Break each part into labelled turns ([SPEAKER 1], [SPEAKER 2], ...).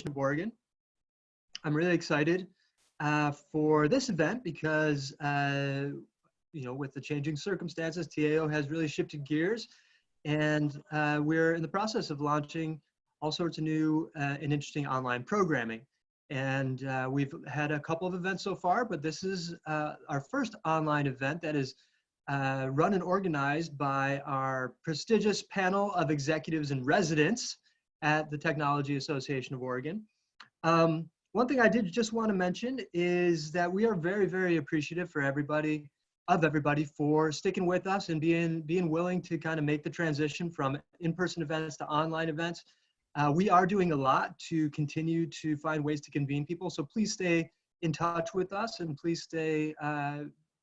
[SPEAKER 1] of Oregon. I'm really excited for this event because, with the changing circumstances, TAO has really shifted gears, and we're in the process of launching all sorts of new and interesting online programming. And we've had a couple of events so far, but this is our first online event that is run and organized by our prestigious panel of executives in residence at the Technology Association of Oregon. One thing I did just want to mention is that we are very, very appreciative for everybody for sticking with us and being willing to kind of make the transition from in-person events to online events. We are doing a lot to continue to find ways to convene people, so please stay in touch with us and please stay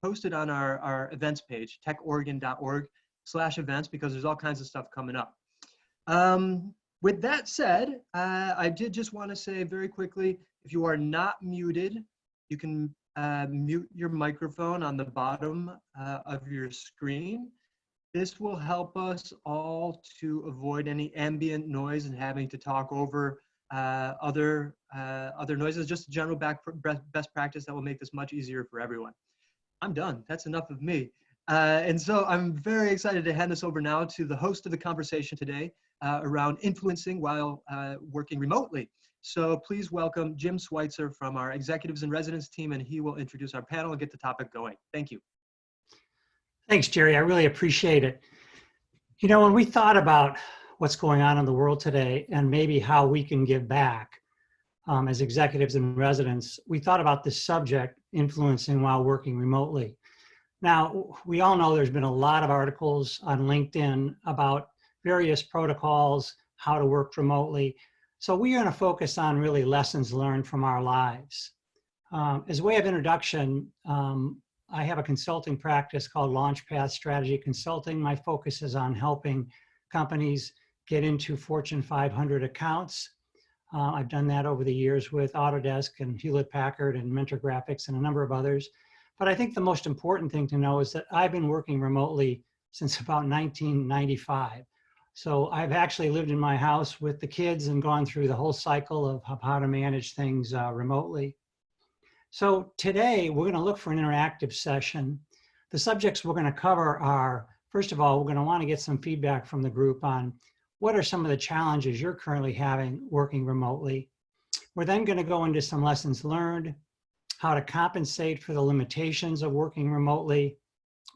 [SPEAKER 1] posted on our events page, techoregon.org/events, because there's all kinds of stuff coming up. With that said, I did just want to say very quickly, if you are not muted, you can mute your microphone on the bottom of your screen. This will help us all to avoid any ambient noise and having to talk over other noises. Just a general best practice that will make this much easier for everyone. I'm done. That's enough of me. And so I'm very excited to hand this over now to the host of the conversation today around influencing while working remotely. So please welcome Jim Switzer from our Executives in Residence team, and he will introduce our panel and get the topic going. Thank you.
[SPEAKER 2] Thanks, Jerry. I really appreciate it. You know, when we thought about what's going on in the world today and maybe how we can give back as executives in residence, we thought about this subject, influencing while working remotely. Now, we all know there's been a lot of articles on LinkedIn about various protocols, how to work remotely. So we are going to focus on really lessons learned from our lives. As a way of introduction, I have a consulting practice called LaunchPath Strategy Consulting. My focus is on helping companies get into Fortune 500 accounts. I've done that over the years with Autodesk and Hewlett-Packard and Mentor Graphics and a number of others. But I think the most important thing to know is that I've been working remotely since about 1995. So I've actually lived in my house with the kids and gone through the whole cycle of how to manage things remotely. So today we're going to look for an interactive session. The subjects we're going to cover are, first of all, we're going to want to get some feedback from the group on what are some of the challenges you're currently having working remotely. We're then going to go into some lessons learned, how to compensate for the limitations of working remotely,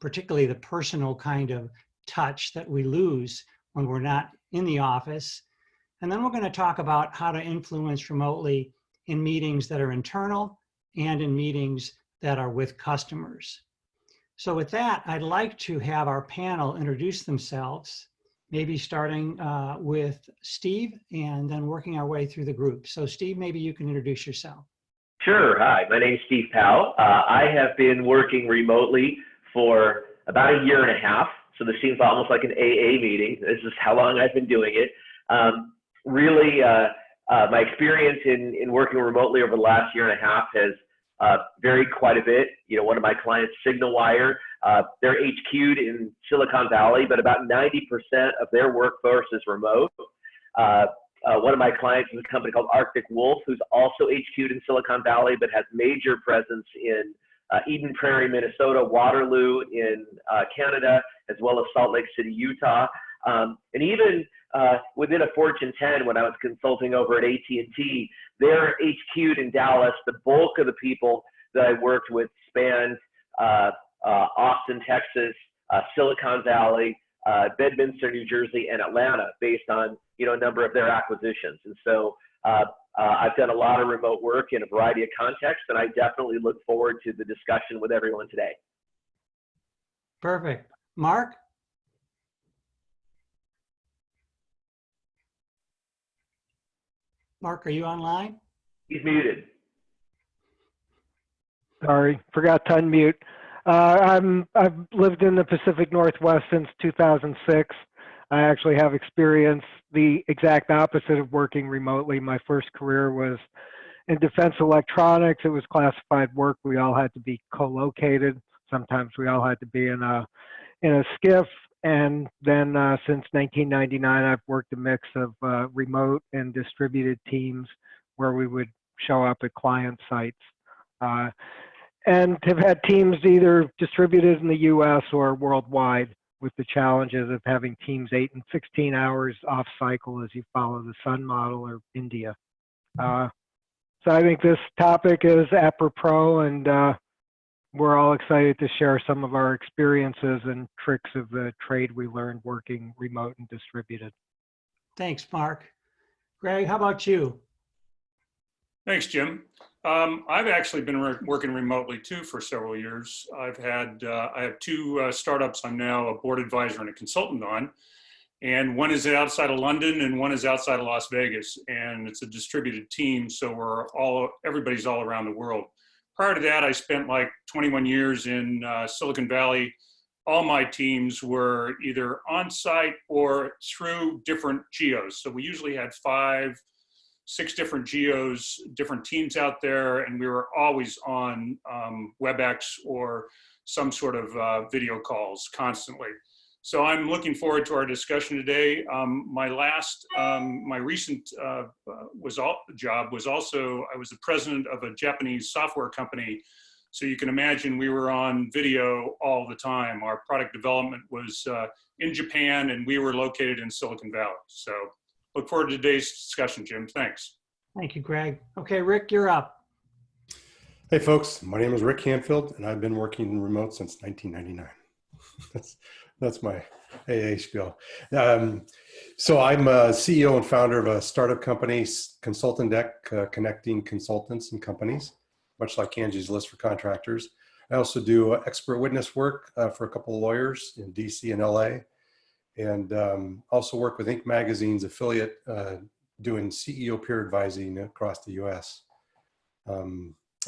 [SPEAKER 2] particularly the personal kind of touch that we lose when we're not in the office. And then we're going to talk about how to influence remotely in meetings that are internal and in meetings that are with customers. So with that, I'd like to have our panel introduce themselves, maybe starting with Steve and then working our way through the group. So Steve, maybe you can introduce yourself.
[SPEAKER 3] Sure. Hi, my name is Steve Powell. I have been working remotely for about a year and a half. So this seems almost like an AA meeting. This is how long I've been doing it. My experience in working remotely over the last year and a half has varied quite a bit. You know, one of my clients, SignalWire, they're HQ'd in Silicon Valley, but about 90% of their workforce is remote. One of my clients is a company called Arctic Wolf, who's also HQ'd in Silicon Valley, but has major presence in Eden Prairie, Minnesota, Waterloo in Canada, as well as Salt Lake City, Utah. And even within a Fortune 10, when I was consulting over at AT&T, they're HQ'd in Dallas. The bulk of the people that I worked with spanned Austin, Texas, Silicon Valley, Bedminster, New Jersey, and Atlanta, based on a number of their acquisitions. And so I've done a lot of remote work in a variety of contexts, and I definitely look forward to the discussion with everyone today.
[SPEAKER 2] Perfect. Mark? Mark, are you online?
[SPEAKER 3] He's muted.
[SPEAKER 4] Sorry, forgot to unmute. I've lived in the Pacific Northwest since 2006. I actually have experienced the exact opposite of working remotely. My first career was in defense electronics. It was classified work. We all had to be co-located. Sometimes we all had to be in a SCIF. And then since 1999, I've worked a mix of remote and distributed teams where we would show up at client sites. And have had teams either distributed in the US or worldwide, with the challenges of having teams 8 and 16 hours off cycle as you follow the sun model or India. So I think this topic is apropos, and we're all excited to share some of our experiences and tricks of the trade we learned working remote and distributed.
[SPEAKER 2] Thanks, Mark. Greg, how about you?
[SPEAKER 5] Thanks, Jim. I've actually been working remotely too for several years. I have two startups I'm now a board advisor and a consultant on, and one is outside of London and one is outside of Las Vegas, and it's a distributed team, so everybody's all around the world. Prior to that, I spent like 21 years in Silicon Valley. All my teams were either on-site or through different geos. So we usually had 5, 6 different geos, different teams out there, and we were always on WebEx or some sort of video calls constantly. So I'm looking forward to our discussion today. My recent job was also, I was the president of a Japanese software company. So you can imagine we were on video all the time. Our product development was in Japan, and we were located in Silicon Valley. So look forward to today's discussion, Jim. Thanks.
[SPEAKER 2] Thank you, Greg. Okay, Rick, you're up.
[SPEAKER 6] Hey folks, my name is Rick Campfield, and I've been working remote since 1999. That's my AA spiel. So I'm a CEO and founder of a startup company, Consultant Deck, connecting consultants and companies, much like Angie's List for contractors. I also do expert witness work for a couple of lawyers in DC and LA, and also work with Inc. Magazine's affiliate doing CEO peer advising across the US.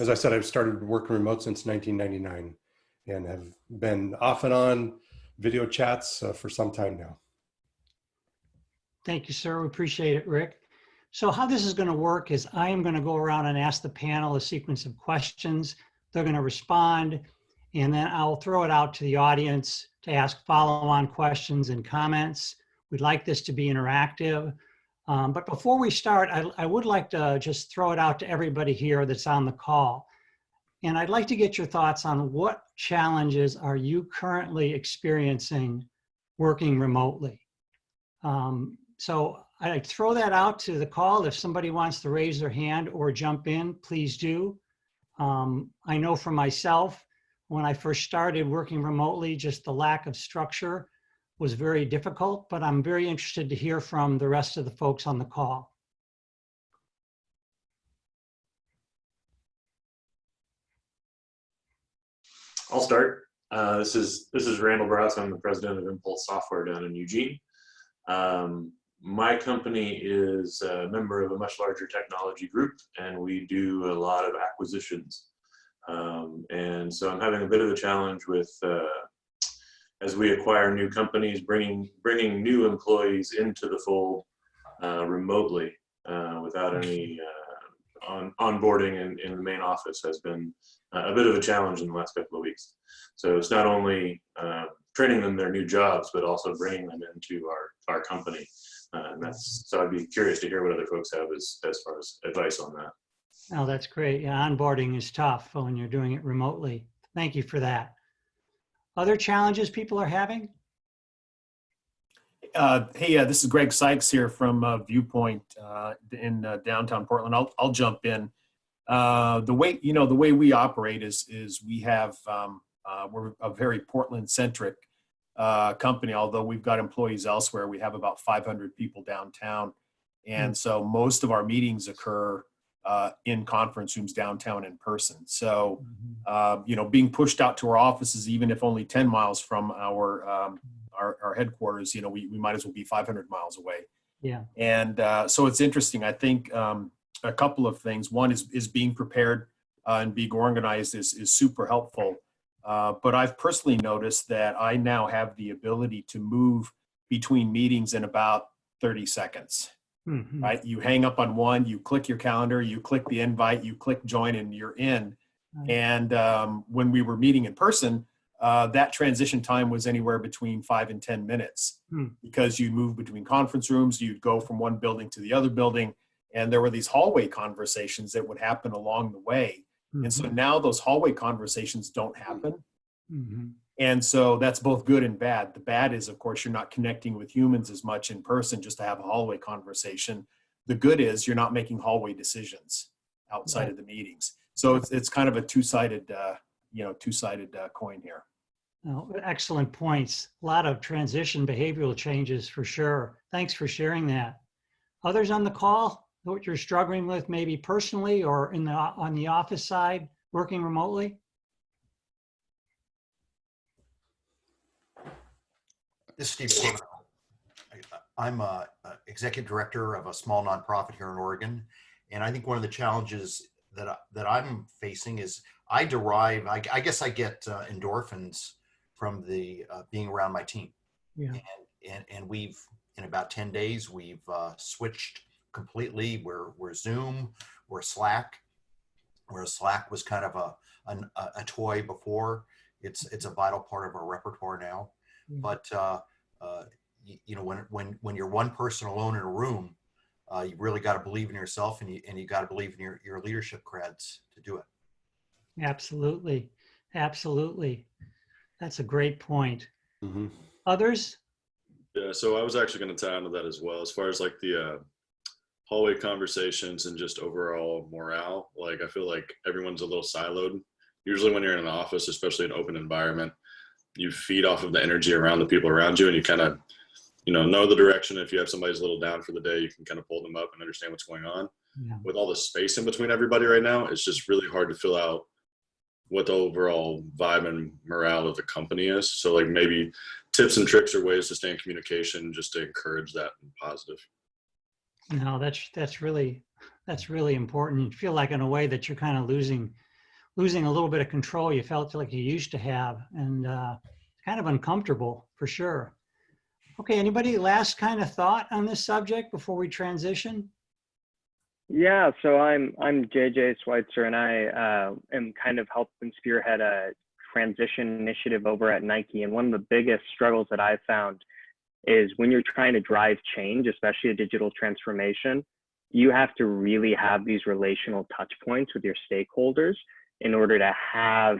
[SPEAKER 6] As I said, I've started working remote since 1999 and have been off and on video chats for some time now.
[SPEAKER 2] Thank you, sir. We appreciate it, Rick. So how this is going to work is I am going to go around and ask the panel a sequence of questions. They're going to respond, and then I'll throw it out to the audience to ask follow-on questions and comments. We'd like this to be interactive. But before we start, I would like to just throw it out to everybody here that's on the call. And I'd like to get your thoughts on what challenges are you currently experiencing working remotely. So I'd throw that out to the call. If somebody wants to raise their hand or jump in, please do. I know for myself, when I first started working remotely, just the lack of structure was very difficult, but I'm very interested to hear from the rest of the folks on the call.
[SPEAKER 7] I'll start. This is Randall Browse. I'm the president of Impulse Software down in Eugene. My company is a member of a much larger technology group, and we do a lot of acquisitions. And so I'm having a bit of a challenge with, as we acquire new companies, bringing new employees into the fold remotely without any onboarding in the main office has been a bit of a challenge in the last couple of weeks. So it's not only training them their new jobs, but also bringing them into our company. And so I'd be curious to hear what other folks have as far as advice on that.
[SPEAKER 2] Oh, that's great. Yeah, onboarding is tough when you're doing it remotely. Thank you for that. Other challenges people are having?
[SPEAKER 8] Hey, this is Greg Sykes here from Viewpoint in downtown Portland. I'll jump in. The way we operate is we have we're a very Portland-centric company. Although we've got employees elsewhere, we have about 500 people downtown, and so most of our meetings occur in conference rooms downtown in person. So being pushed out to our offices, even if only 10 miles from our headquarters, we might as well be 500 miles away.
[SPEAKER 2] Yeah.
[SPEAKER 8] And so it's interesting. I think a couple of things. One is being prepared and being organized is super helpful. But I've personally noticed that I now have the ability to move between meetings in about 30 seconds. Mm-hmm. Right? You hang up on one, you click your calendar, you click the invite, you click join, and you're in. Right. And when we were meeting in person, that transition time was anywhere between 5 and 10 minutes because you move between conference rooms, you'd go from one building to the other building. And there were these hallway conversations that would happen along the way. And so now those hallway conversations don't happen. And so that's both good and bad. The bad is, of course, you're not connecting with humans as much in person just to have a hallway conversation. The good is you're not making hallway decisions outside of the meetings. So it's kind of a two-sided coin here.
[SPEAKER 2] Oh, excellent points. A lot of transition behavioral changes for sure. Thanks for sharing that. Others on the call, what you're struggling with, maybe personally or on the office side, working remotely?
[SPEAKER 9] This is Steve Stevens. I'm a executive director of a small nonprofit here in Oregon. And I think one of the challenges that I'm facing is I guess I get endorphins from the being around my team.
[SPEAKER 2] Yeah.
[SPEAKER 9] And we've, in about 10 days, we've switched completely. We're Zoom, we're Slack, whereas Slack was kind of a toy before. It's a vital part of our repertoire now. But you know, when you're one person alone in a room, you really got to believe in yourself, and you got to believe in your leadership creds to do it.
[SPEAKER 2] Absolutely, absolutely. That's a great point.
[SPEAKER 6] Mm-hmm.
[SPEAKER 2] Others?
[SPEAKER 10] Yeah, so I was actually going to tie into that as well, as far as like the hallway conversations and just overall morale. Like, I feel like everyone's a little siloed. Usually when you're in an office, especially an open environment, you feed off of the energy around the people around you, and you kind of, you know the direction. If you have somebody's a little down for the day, you can kind of pull them up and understand what's going on.
[SPEAKER 2] Yeah.
[SPEAKER 10] With all the space in between everybody right now, it's just really hard to fill out what the overall vibe and morale of the company is. So like maybe tips and tricks or ways to stay in communication just to encourage that and positive.
[SPEAKER 2] No, that's really important. You feel like in a way that you're kind of losing a little bit of control you felt like you used to have, and kind of uncomfortable for sure. Okay, anybody last kind of thought on this subject before we transition?
[SPEAKER 11] Yeah, so I'm JJ Switzer, and I am kind of helping spearhead a transition initiative over at Nike. And one of the biggest struggles that I've found is when you're trying to drive change, especially a digital transformation, you have to really have these relational touch points with your stakeholders in order to have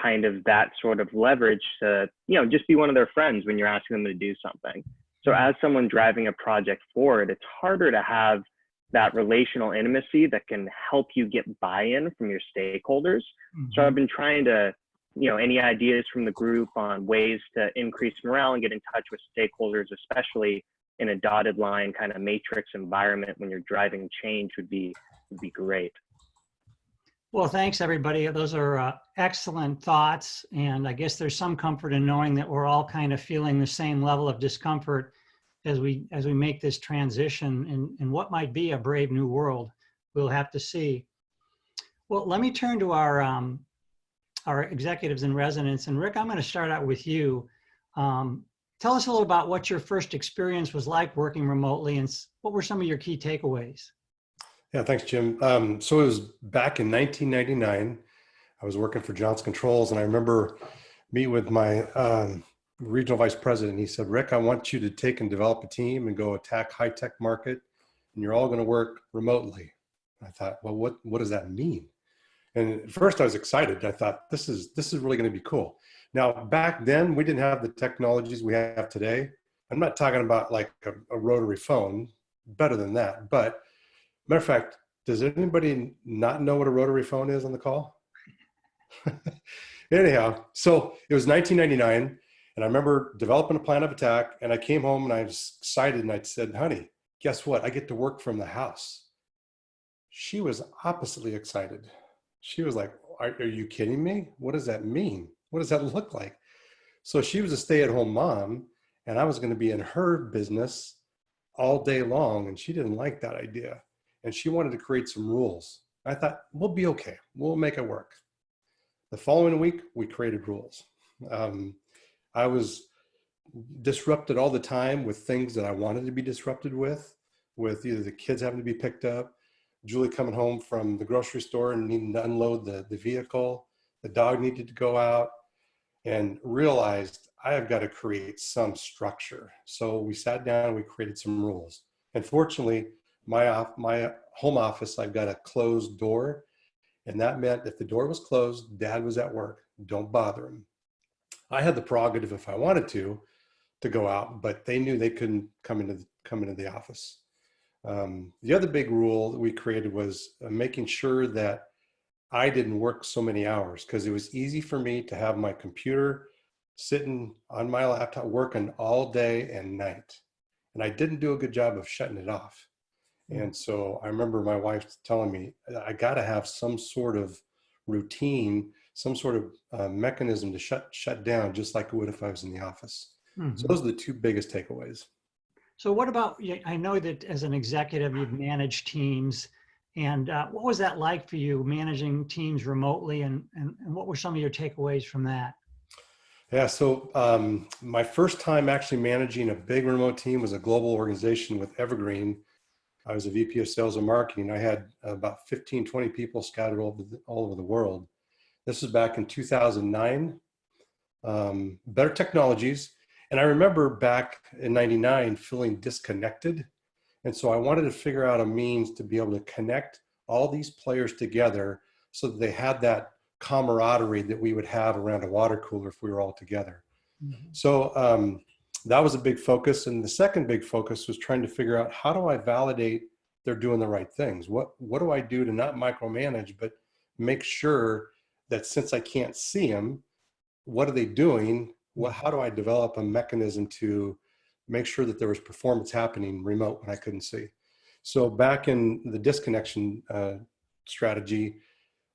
[SPEAKER 11] kind of that sort of leverage to, just be one of their friends when you're asking them to do something. So as someone driving a project forward, it's harder to have that relational intimacy that can help you get buy-in from your stakeholders. So I've been trying to, any ideas from the group on ways to increase morale and get in touch with stakeholders, especially in a dotted line kind of matrix environment when you're driving change would be great.
[SPEAKER 2] Well, thanks everybody. Those are excellent thoughts. And I guess there's some comfort in knowing that we're all kind of feeling the same level of discomfort as we make this transition in what might be a brave new world. We'll have to see. Well, let me turn to our executives in residence. And Rick, I'm going to start out with you. Tell us a little about what your first experience was like working remotely, and what were some of your key takeaways?
[SPEAKER 6] Yeah, thanks, Jim. So it was back in 1999. I was working for Johnson Controls, and I remember meeting with my regional vice president. He said, Rick, I want you to take and develop a team and go attack high-tech market, and you're all going to work remotely. I thought, well, what does that mean? And at first I was excited. I thought, this is really going to be cool. Now, back then, we didn't have the technologies we have today. I'm not talking about like a rotary phone, better than that. But matter of fact, does anybody not know what a rotary phone is on the call? Anyhow, so it was 1999, and I remember developing a plan of attack, and I came home and I was excited, and I said, honey, guess what? I get to work from the house. She was oppositely excited. She was like, are you kidding me? What does that mean? What does that look like? So she was a stay-at-home mom, and I was going to be in her business all day long, and she didn't like that idea. And she wanted to create some rules. I thought, we'll be okay. We'll make it work. The following week, we created rules. I was disrupted all the time with things that I wanted to be disrupted with either the kids having to be picked up, Julie coming home from the grocery store and needing to unload the vehicle, the dog needed to go out, and realized I have got to create some structure. So we sat down and we created some rules. And fortunately, my home office, I've got a closed door. And that meant if the door was closed, Dad was at work, don't bother him. I had the prerogative if I wanted to go out, but they knew they couldn't come into the office. The other big rule that we created was making sure that I didn't work so many hours, because it was easy for me to have my computer sitting on my laptop working all day and night. And I didn't do a good job of shutting it off. And so I remember my wife telling me, I got to have some sort of routine, some sort of mechanism to shut down, just like it would if I was in the office.
[SPEAKER 2] Mm-hmm.
[SPEAKER 6] So those are the two biggest takeaways.
[SPEAKER 2] So what about, I know that as an executive, you've managed teams, and what was that like for you, managing teams remotely, and what were some of your takeaways from that?
[SPEAKER 6] Yeah, so my first time actually managing a big remote team was a global organization with Evergreen. I was a VP of sales and marketing. I had about 15, 20 people scattered all over the world. This was back in 2009. Better technologies. And I remember back in 99 feeling disconnected. And so I wanted to figure out a means to be able to connect all these players together so that they had that camaraderie that we would have around a water cooler if we were all together. Mm-hmm. So that was a big focus. And the second big focus was trying to figure out, how do I validate they're doing the right things? What do I do to not micromanage, but make sure that since I can't see them, what are they doing? How do I develop a mechanism to make sure that there was performance happening remote when I couldn't see? So back in the disconnection strategy,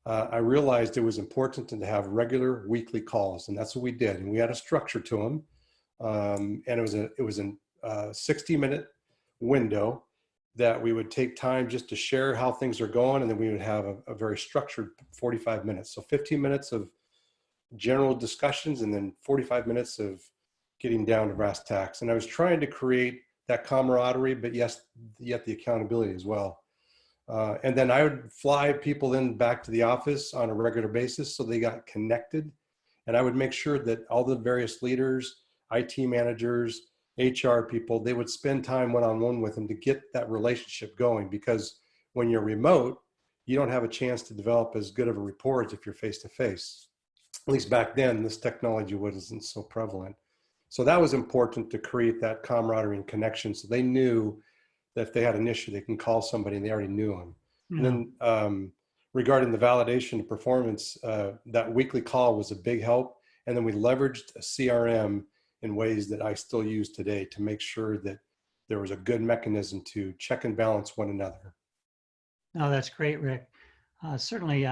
[SPEAKER 6] I realized it was important to have regular weekly calls, and that's what we did. And we had a structure to them. And it was a 60-minute window that we would take time just to share how things are going, and then we would have a very structured 45 minutes. So 15 minutes of general discussions, and then 45 minutes of getting down to brass tacks. And I was trying to create that camaraderie, but yet the accountability as well. And then I would fly people then back to the office on a regular basis so they got connected. And I would make sure that all the various leaders, IT managers, HR people, they would spend time one-on-one with them to get that relationship going. Because when you're remote, you don't have a chance to develop as good of a rapport as if you're face-to-face. At least back then, this technology wasn't so prevalent. So that was important to create that camaraderie and connection. So they knew that if they had an issue, they can call somebody, and they already knew them. Yeah. And then regarding the validation of performance, that weekly call was a big help. And then we leveraged a CRM in ways that I still use today to make sure that there was a good mechanism to check and balance one another.
[SPEAKER 2] Oh, that's great, Rick. Certainly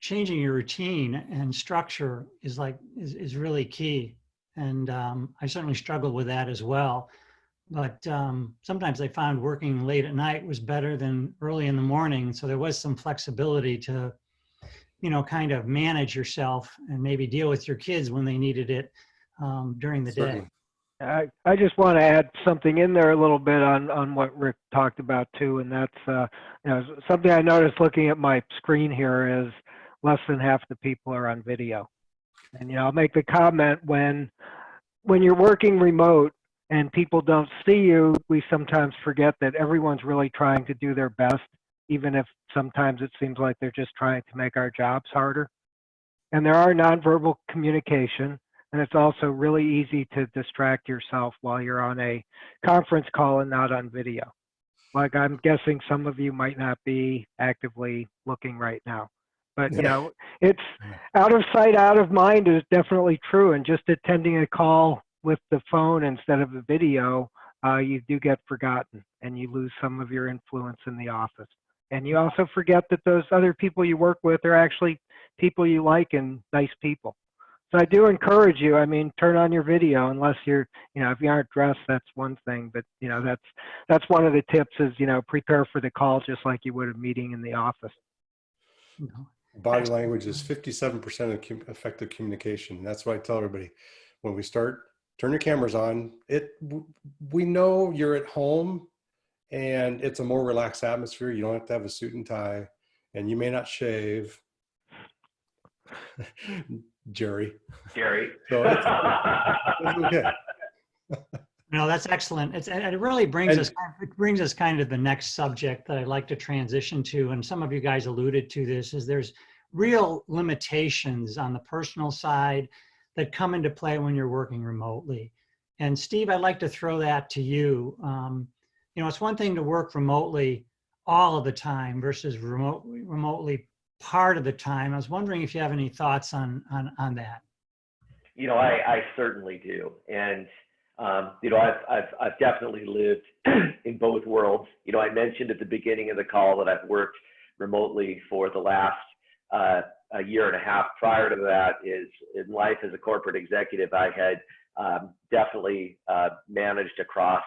[SPEAKER 2] changing your routine and structure is really key. And I certainly struggled with that as well. But sometimes I found working late at night was better than early in the morning. So there was some flexibility to, kind of manage yourself and maybe deal with your kids when they needed it during the day.
[SPEAKER 4] I just want to add something in there a little bit on what Rick talked about too. And that's something I noticed looking at my screen here is less than half the people are on video. And I'll make the comment, when you're working remote and people don't see you, we sometimes forget that everyone's really trying to do their best, even if sometimes it seems like they're just trying to make our jobs harder. And there are nonverbal communication, and it's also really easy to distract yourself while you're on a conference call and not on video. Like, I'm guessing some of you might not be actively looking right now. But, it's out of sight, out of mind is definitely true. And just attending a call with the phone instead of the video, you do get forgotten, and you lose some of your influence in the office. And you also forget that those other people you work with are actually people you like and nice people. So I do encourage you, turn on your video, unless you're, if you aren't dressed, that's one thing. But, that's one of the tips is, prepare for the call just like you would a meeting in the office.
[SPEAKER 6] Body language is 57% of effective communication. That's why I tell everybody, when we start, turn your cameras on. We know you're at home and it's a more relaxed atmosphere. You don't have to have a suit and tie, and you may not shave. Jerry.
[SPEAKER 3] Jerry.
[SPEAKER 6] So it's okay.
[SPEAKER 2] No, that's excellent. It really brings us, it brings us kind of the next subject that I'd like to transition to, and some of you guys alluded to this, is there's real limitations on the personal side that come into play when you're working remotely. And Steve, I'd like to throw that to you. You know, it's one thing to work remotely all of the time versus remotely part of the time. I was wondering if you have any thoughts on that.
[SPEAKER 3] You know, I certainly do. And, you know, I've definitely lived in both worlds. You know, I mentioned at the beginning of the call that I've worked remotely for the last a year and a half. Prior to that, is in life as a corporate executive, I had definitely managed across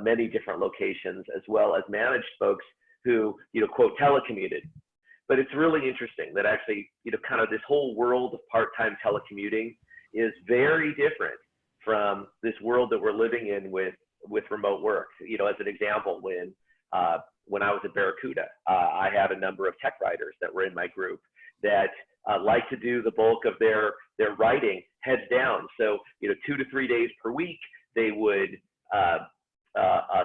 [SPEAKER 3] many different locations, as well as managed folks who, you know, quote, telecommuted. But it's really interesting that actually, you know, kind of this whole world of part-time telecommuting is very different from this world that we're living in with remote work. You know, as an example, when I was at Barracuda, I had a number of tech writers that were in my group that like to do the bulk of their writing heads down. So, you know, 2 to 3 days per week, they would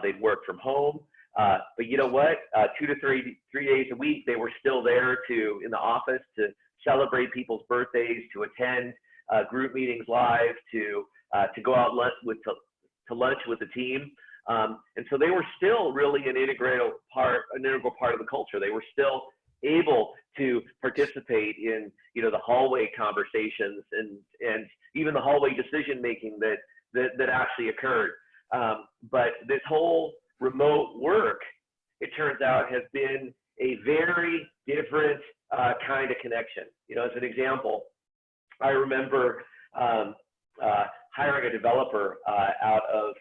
[SPEAKER 3] they'd work from home. But you know what? 2 to 3 days a week, they were still there in the office to celebrate people's birthdays, to attend group meetings live, to go out to lunch with the team. And so they were still really an integral part of the culture. They were still able to participate in, you know, the hallway conversations and even the hallway decision making that actually occurred. But this whole remote work, it turns out, has been a very different kind of connection. You know, as an example, I remember hiring a developer out of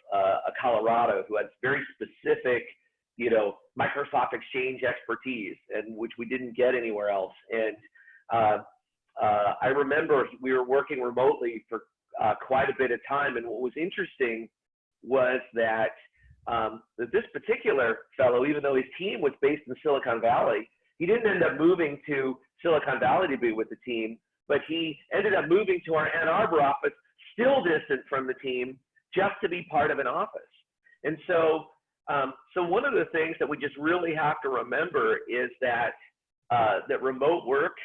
[SPEAKER 3] Colorado who had very specific, you know, Microsoft Exchange expertise, and which we didn't get anywhere else. And I remember we were working remotely for quite a bit of time. And what was interesting was that this particular fellow, even though his team was based in Silicon Valley, he didn't end up moving to Silicon Valley to be with the team, but he ended up moving to our Ann Arbor office, still distant from the team, just to be part of an office. And so, so one of the things that we just really have to remember is that that remote work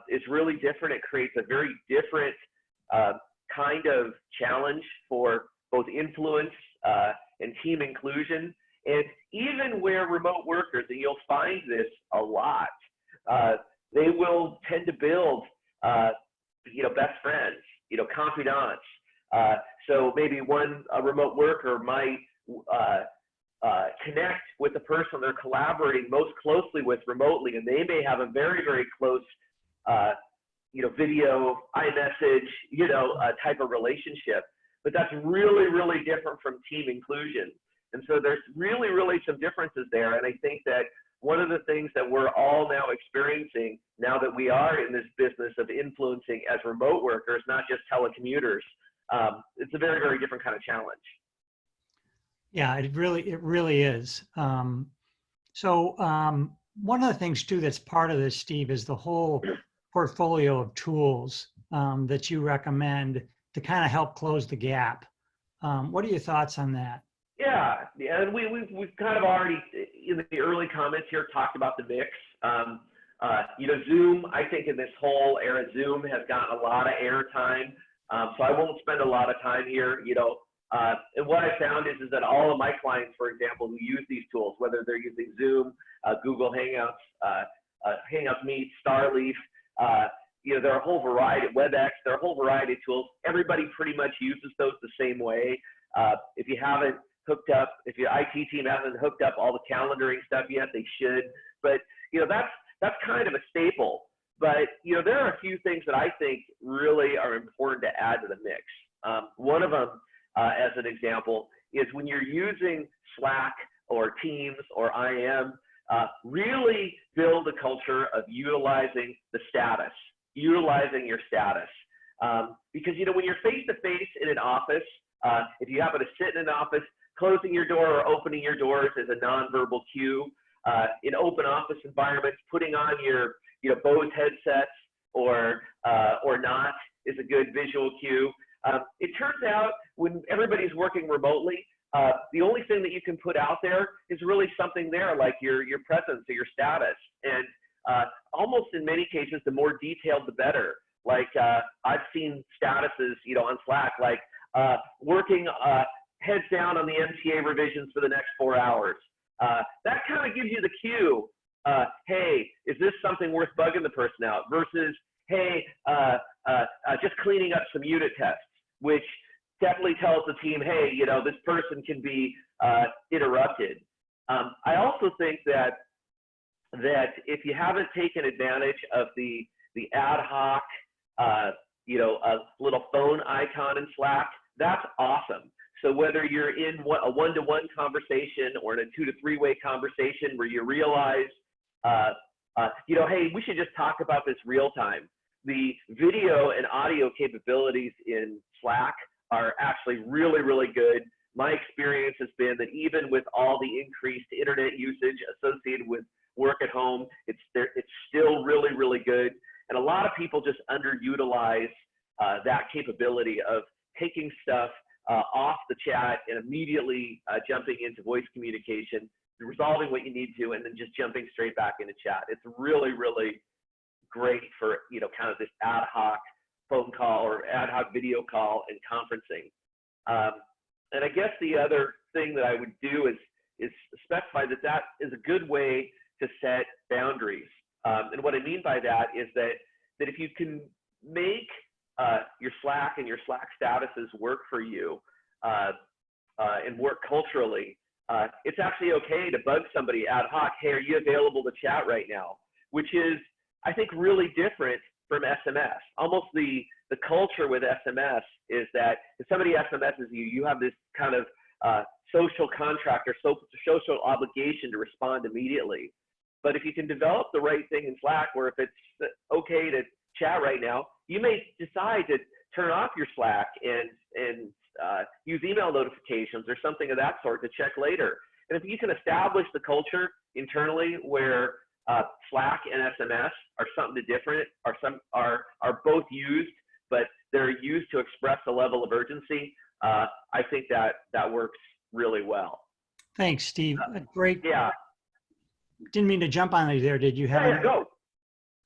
[SPEAKER 3] is really different. It creates a very different kind of challenge for both influence and team inclusion. And even where remote workers, and you'll find this a lot, they will tend to build, you know, best friends, you know, confidants. So maybe a remote worker might connect with the person they're collaborating most closely with remotely, and they may have a very, very close, you know, video, iMessage, you know, type of relationship. But that's really, really different from team inclusion. And so there's really, really some differences there. And I think that one of the things that we're all now experiencing, now that we are in this business of influencing as remote workers, not just telecommuters, it's a very, very different kind of challenge.
[SPEAKER 2] Yeah, it really is. So one of the things too that's part of this, Steve, is the whole portfolio of tools that you recommend to kind of help close the gap. What are your thoughts on that?
[SPEAKER 3] Yeah, and we've kind of already, in the early comments here, talked about the mix. You know, Zoom, I think in this whole era, Zoom has gotten a lot of airtime. So I won't spend a lot of time here, you know. And what I found is that all of my clients, for example, who use these tools, whether they're using Zoom, Google Hangouts, Hangouts Meet, Starleaf, you know, there are a whole variety, WebEx, there are a whole variety of tools. Everybody pretty much uses those the same way. If you haven't hooked up, if your IT team hasn't hooked up all the calendaring stuff yet, they should. But, you know, that's kind of a staple. But, you know, there are a few things that I think really are important to add to the mix. One of them, as an example, is when you're using Slack or Teams or IM, really build a culture of utilizing the status, utilizing your status. Because, you know, when you're face-to-face in an office, if you happen to sit in an office, closing your door or opening your doors is a nonverbal cue. In open office environments, putting on your, you know, Bose headsets or not is a good visual cue. It turns out when everybody's working remotely, the only thing that you can put out there is really something there like your presence or your status. And almost in many cases, the more detailed, the better. Like I've seen statuses, you know, on Slack, like working heads down on the MTA revisions for the next 4 hours. That kind of gives you the cue. Hey, is this something worth bugging the person out? Versus, hey, just cleaning up some unit tests, which definitely tells the team, hey, you know, this person can be interrupted. I also think that if you haven't taken advantage of the ad hoc, you know, a little phone icon in Slack, that's awesome. So whether you're in a one-to-one conversation or in a 2 to 3-way conversation where you realize, you know, hey, we should just talk about this real time. The video and audio capabilities in Slack are actually really, really good. My experience has been that even with all the increased internet usage associated with work at home, it's still really, really good. And a lot of people just underutilize that capability of taking stuff off the chat and immediately jumping into voice communication, resolving what you need to, and then just jumping straight back into chat. It's really, really great for, you know, kind of this ad hoc phone call or ad hoc video call and conferencing. And I guess the other thing that I would do is specify that is a good way to set boundaries. And what I mean by that is that if you can make your Slack and your Slack statuses work for you and work culturally, it's actually okay to bug somebody ad hoc. Hey, are you available to chat right now? Which is, I think, really different from SMS. Almost the culture with SMS is that if somebody SMSs you, you have this kind of social contract or social obligation to respond immediately. But if you can develop the right thing in Slack, where if it's okay to chat right now, you may decide to turn off your Slack and use email notifications or something of that sort to check later. And if you can establish the culture internally where Slack and SMS are something different, are both used, but they're used to express a level of urgency, I think that works really well.
[SPEAKER 2] Thanks, Steve. Great.
[SPEAKER 3] Yeah.
[SPEAKER 2] Didn't mean to jump on you there. Did you have?
[SPEAKER 3] Yeah, go.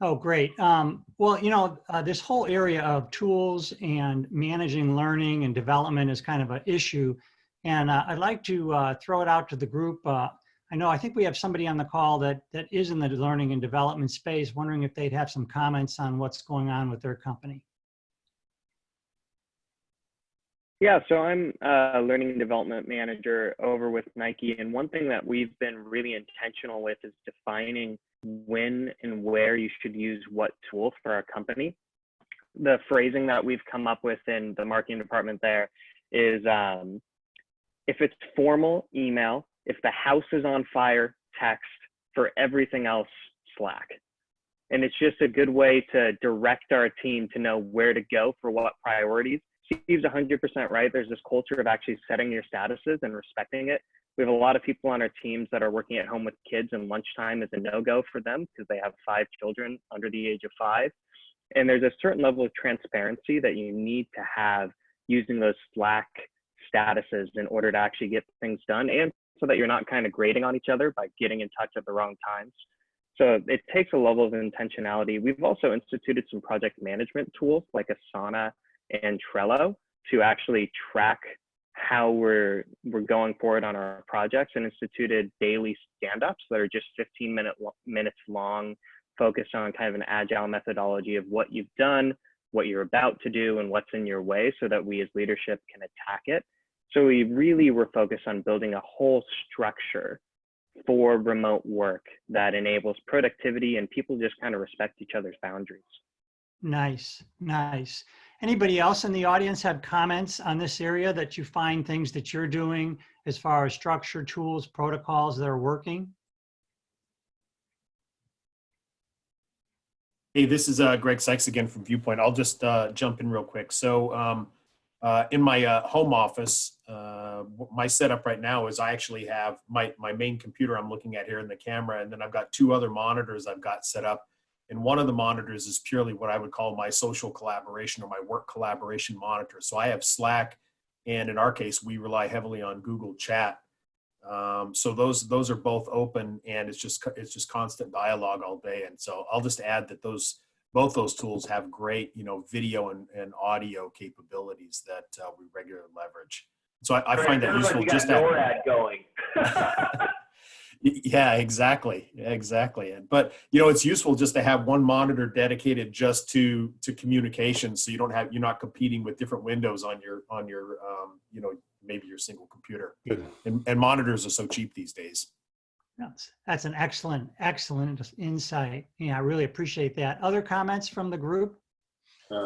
[SPEAKER 2] Oh, great. Well, you know, this whole area of tools and managing learning and development is kind of an issue. And I'd like to throw it out to the group. I think we have somebody on the call that is in the learning and development space, wondering if they'd have some comments on what's going on with their company.
[SPEAKER 11] Yeah, so I'm a learning and development manager over with Nike. And one thing that we've been really intentional with is defining when and where you should use what tool for our company. The phrasing that we've come up with in the marketing department there is if it's formal, email. If the house is on fire, text. For everything else, Slack. And it's just a good way to direct our team to know where to go for what priorities. Steve's 100% right. There's this culture of actually setting your statuses and respecting it. We have a lot of people on our teams that are working at home with kids, and lunchtime is a no-go for them because they have 5 children under the age of 5. And there's a certain level of transparency that you need to have using those Slack statuses in order to actually get things done, and so that you're not kind of grading on each other by getting in touch at the wrong times. So it takes a level of intentionality. We've also instituted some project management tools like Asana and Trello to actually track how we're going forward on our projects, and instituted daily stand-ups that are just 15 minutes long, focused on kind of an agile methodology of what you've done, what you're about to do, and what's in your way, so that we as leadership can attack it. So we really were focused on building a whole structure for remote work that enables productivity and people just kind of respect each other's boundaries.
[SPEAKER 2] Nice, nice. Anybody else in the audience have comments on this area that you find things that you're doing as far as structure, tools, protocols that are working?
[SPEAKER 8] Hey, this is Greg Sykes again from Viewpoint. I'll just jump in real quick. So in my home office, my setup right now is I actually have my main computer I'm looking at here in the camera, and then I've got 2 other monitors I've got set up And one of the monitors is purely what I would call my social collaboration or my work collaboration monitor. So I have Slack, and in our case, we rely heavily on Google Chat. So those are both open, and it's just constant dialogue all day. And so I'll just add that both those tools have great, video and audio capabilities that we regularly leverage. So I find that useful.
[SPEAKER 3] Just NORAD going.
[SPEAKER 8] Yeah, exactly. But it's useful just to have one monitor dedicated just to communication, so you're not competing with different windows on your maybe your single computer.
[SPEAKER 6] Good.
[SPEAKER 8] And monitors are so cheap these days.
[SPEAKER 2] That's an excellent insight. Yeah, I really appreciate that. Other comments from the group?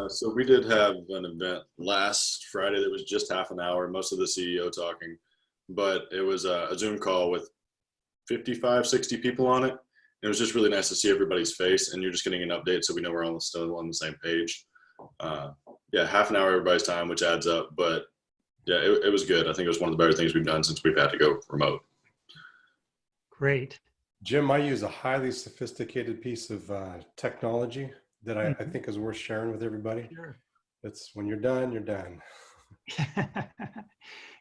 [SPEAKER 10] So we did have an event last Friday that was just half an hour, most of the CEO talking, but it was a Zoom call with 55, 60 people on it. It was just really nice to see everybody's face, and you're just getting an update so we know we're all still on the same page. Yeah, half an hour everybody's time, which adds up, but yeah, it was good. I think it was one of the better things we've done since we've had to go remote.
[SPEAKER 2] Great.
[SPEAKER 6] Jim, I use a highly sophisticated piece of technology that I think is worth sharing with everybody.
[SPEAKER 2] Sure.
[SPEAKER 6] It's when you're done, you're done.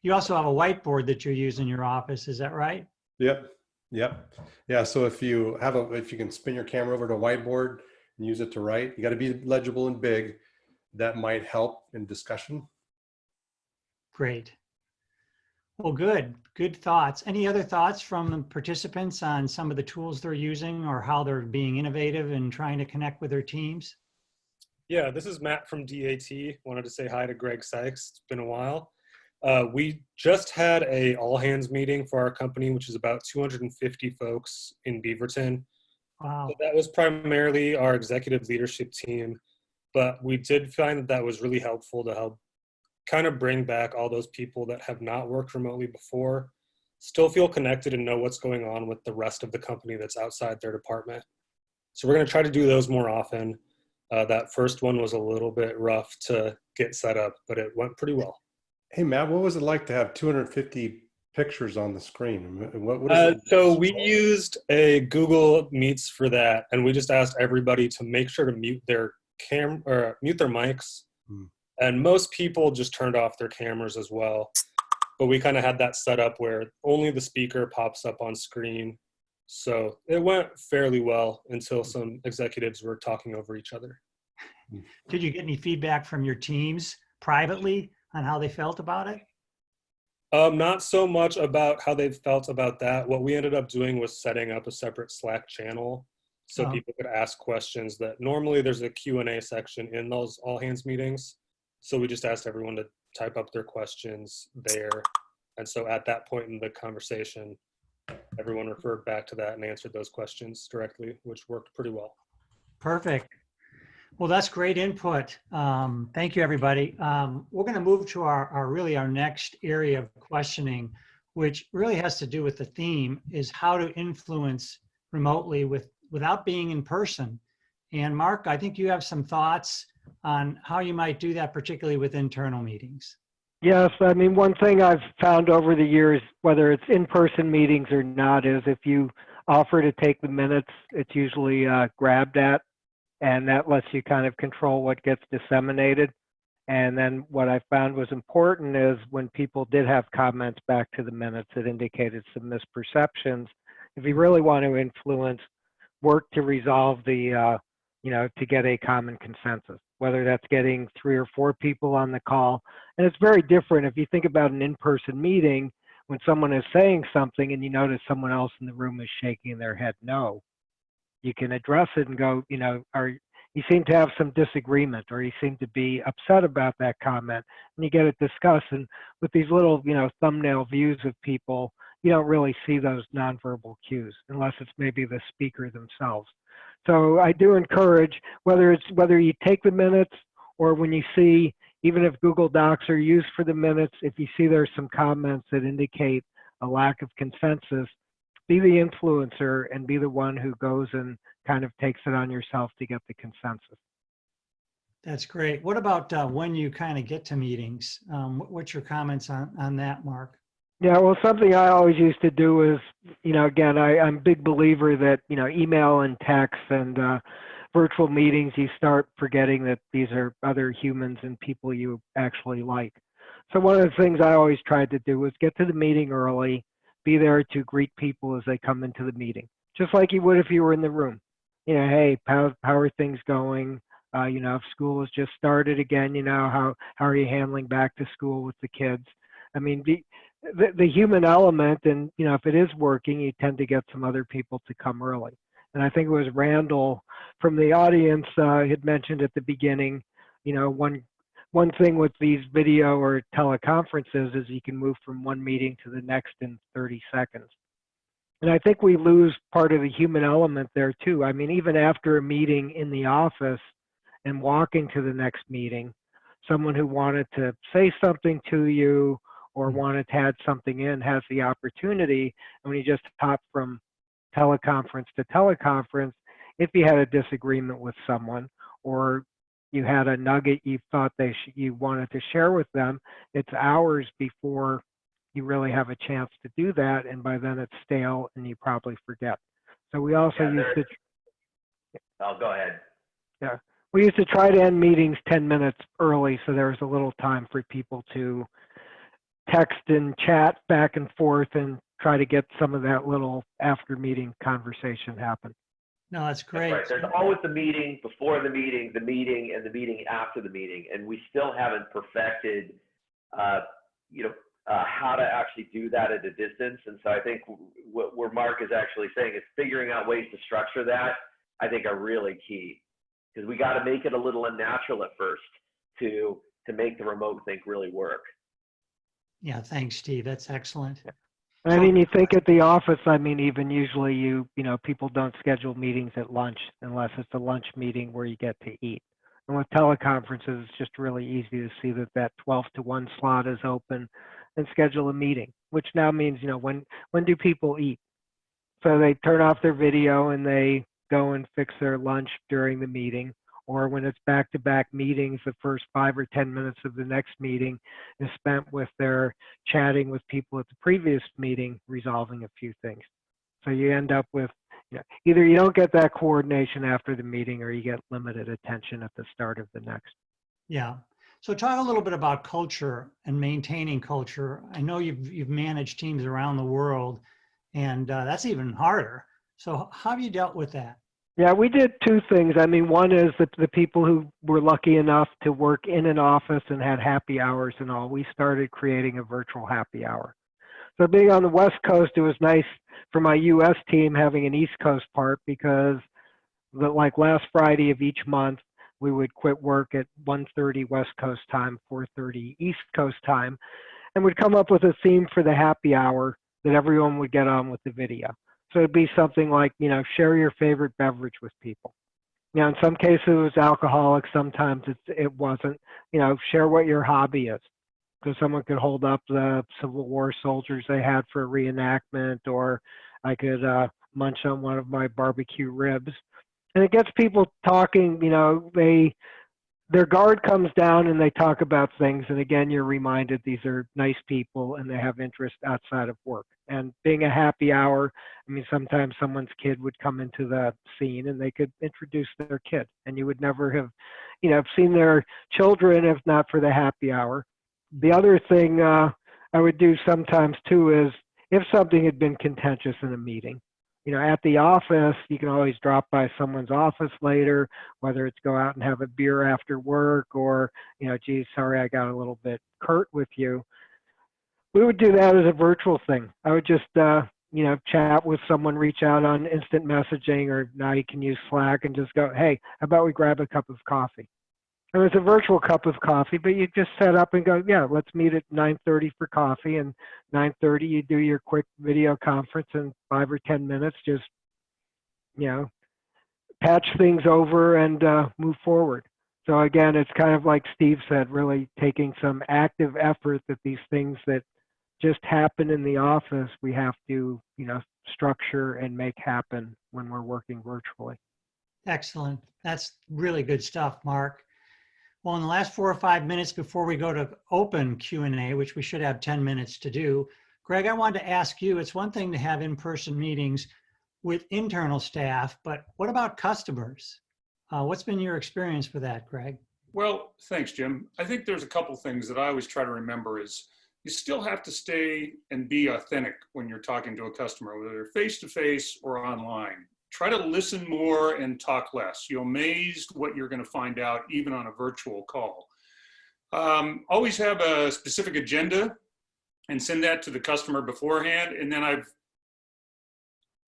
[SPEAKER 2] You also have a whiteboard that you use in your office, is that right?
[SPEAKER 6] Yep. Yeah. So if you can spin your camera over to a whiteboard and use it to write, you got to be legible and big. That might help in discussion.
[SPEAKER 2] Great. Well, good thoughts. Any other thoughts from the participants on some of the tools they're using or how they're being innovative and trying to connect with their teams?
[SPEAKER 12] Yeah, this is Matt from DAT. Wanted to say hi to Greg Sykes. It's been a while. We just had a all hands meeting for our company, which is about 250 folks in Beaverton.
[SPEAKER 2] Wow.
[SPEAKER 12] So that was primarily our executive leadership team, but we did find that was really helpful to help kind of bring back all those people that have not worked remotely before, still feel connected and know what's going on with the rest of the company that's outside their department. So we're going to try to do those more often. That first one was a little bit rough to get set up, but it went pretty well.
[SPEAKER 6] Hey, Matt, what was it like to have 250 pictures on the screen? What is it?
[SPEAKER 12] So we used a Google Meets for that, and we just asked everybody to make sure to mute their mute their mics. And most people just turned off their cameras as well. But we kind of had that set up where only the speaker pops up on screen. So it went fairly well until some executives were talking over each other.
[SPEAKER 2] Did you get any feedback from your teams privately on how they felt about it?
[SPEAKER 12] Not so much about how they felt about that. What we ended up doing was setting up a separate Slack channel so people could ask questions that normally there's a Q&A section in those all hands meetings. So we just asked everyone to type up their questions there. And so at that point in the conversation, everyone referred back to that and answered those questions directly, which worked pretty well.
[SPEAKER 2] Perfect. Well, that's great input. Thank you, everybody. We're going to move to our next area of questioning, which really has to do with the theme, is how to influence remotely without being in person. And Mark, I think you have some thoughts on how you might do that, particularly with internal meetings.
[SPEAKER 4] Yes, I mean, one thing I've found over the years, whether it's in-person meetings or not, is if you offer to take the minutes, it's usually grabbed at, and that lets you kind of control what gets disseminated. And then what I found was important is when people did have comments back to the minutes that indicated some misperceptions, if you really want to influence, work to resolve the, to get a common consensus, whether that's getting 3 or 4 people on the call. And it's very different if you think about an in-person meeting, when someone is saying something and you notice someone else in the room is shaking their head no, you can address it and go, you seem to have some disagreement, or you seem to be upset about that comment, and you get it discussed. And with these little, thumbnail views of people, you don't really see those nonverbal cues unless it's maybe the speaker themselves. So I do encourage, whether you take the minutes or when you see, even if Google Docs are used for the minutes, if you see there's some comments that indicate a lack of consensus, be the influencer and be the one who goes and kind of takes it on yourself to get the consensus.
[SPEAKER 2] That's great. What about when you kind of get to meetings? What's your comments on that, Mark?
[SPEAKER 4] Yeah, well, something I always used to do is, again, I'm a big believer that, email and text and virtual meetings, you start forgetting that these are other humans and people you actually like. So one of the things I always tried to do was get to the meeting early, be there to greet people as they come into the meeting, just like you would if you were in the room. You know, hey, how are things going? You know, if school has just started again, you know, how are you handling back to school with the kids? I mean, the human element, and, you know, if it is working, you tend to get some other people to come early. And I think it was Randall from the audience had mentioned at the beginning, you know, one thing with these video or teleconferences is you can move from one meeting to the next in 30 seconds. And I think we lose part of the human element there too. I mean, even after a meeting in the office and walking to the next meeting, someone who wanted to say something to you or wanted to add something in has the opportunity. And when you just hop from teleconference to teleconference, if you had a disagreement with someone or you had a nugget you thought you wanted to share with them, it's hours before you really have a chance to do that, and by then it's stale and you probably forget. So we also used to.
[SPEAKER 3] Oh, go ahead.
[SPEAKER 4] Yeah, we used to try to end meetings 10 minutes early, so there was a little time for people to text and chat back and forth and try to get some of that little after meeting conversation happen.
[SPEAKER 2] No, that's great.
[SPEAKER 3] That's right. There's always the meeting before the meeting, and the meeting after the meeting, and we still haven't perfected, you know, how to actually do that at a distance. And so I think where Mark is actually saying is figuring out ways to structure that, I think, are really key, because we got to make it a little unnatural at first to make the remote thing really work.
[SPEAKER 2] Yeah, thanks, Steve. That's excellent.
[SPEAKER 4] I mean, you think at the office, I mean, even usually you know, people don't schedule meetings at lunch unless it's a lunch meeting where you get to eat. And with teleconferences, it's just really easy to see that 12 to 1 slot is open and schedule a meeting, which now means, you know, when do people eat? So they turn off their video and they go and fix their lunch during the meeting. Or when it's back-to-back meetings, the first 5 or 10 minutes of the next meeting is spent with their chatting with people at the previous meeting, resolving a few things. So you end up with, you know, either you don't get that coordination after the meeting or you get limited attention at the start of the next.
[SPEAKER 2] Yeah. So talk a little bit about culture and maintaining culture. I know you've managed teams around the world, and that's even harder. So how have you dealt with that?
[SPEAKER 4] Yeah, we did 2 things. I mean, one is that the people who were lucky enough to work in an office and had happy hours and all, we started creating a virtual happy hour. So being on the West Coast, it was nice for my US team having an East Coast part, because like last Friday of each month, we would quit work at 1:30 West Coast time, 4:30 East Coast time, and we'd come up with a theme for the happy hour that everyone would get on with the video. So it'd be something like, you know, share your favorite beverage with people. You know, in some cases it was alcoholic, sometimes it wasn't. You know, share what your hobby is. So someone could hold up the Civil War soldiers they had for a reenactment, or I could munch on one of my barbecue ribs. And it gets people talking, you know, their guard comes down and they talk about things. And again, you're reminded these are nice people and they have interest outside of work. And being a happy hour, I mean, sometimes someone's kid would come into the scene and they could introduce their kid, and you would never have, you know, seen their children if not for the happy hour. The other thing I would do sometimes too is, if something had been contentious in a meeting, you know, at the office, you can always drop by someone's office later, whether it's go out and have a beer after work, or, you know, geez, sorry, I got a little bit curt with you. We would do that as a virtual thing. I would just, you know, chat with someone, reach out on instant messaging, or now you can use Slack, and just go, hey, how about we grab a cup of coffee? And it's a virtual cup of coffee, but you just set up and go, yeah, let's meet at 9:30 for coffee. And 9:30, you do your quick video conference in 5 or 10 minutes, just, you know, patch things over and move forward. So again, it's kind of like Steve said, really taking some active effort that these things that just happen in the office, we have to, you know, structure and make happen when we're working virtually.
[SPEAKER 2] Excellent. That's really good stuff, Mark. Well, in the last 4 or 5 minutes before we go to open Q&A, which we should have 10 minutes to do, Greg, I wanted to ask you, it's one thing to have in-person meetings with internal staff, but what about customers? What's been your experience with that, Greg?
[SPEAKER 5] Well, thanks, Jim. I think there's a couple things that I always try to remember is you still have to stay and be authentic when you're talking to a customer, whether face-to-face or online. Try to listen more and talk less. You're amazed what you're going to find out even on a virtual call. Always have a specific agenda and send that to the customer beforehand. And then I've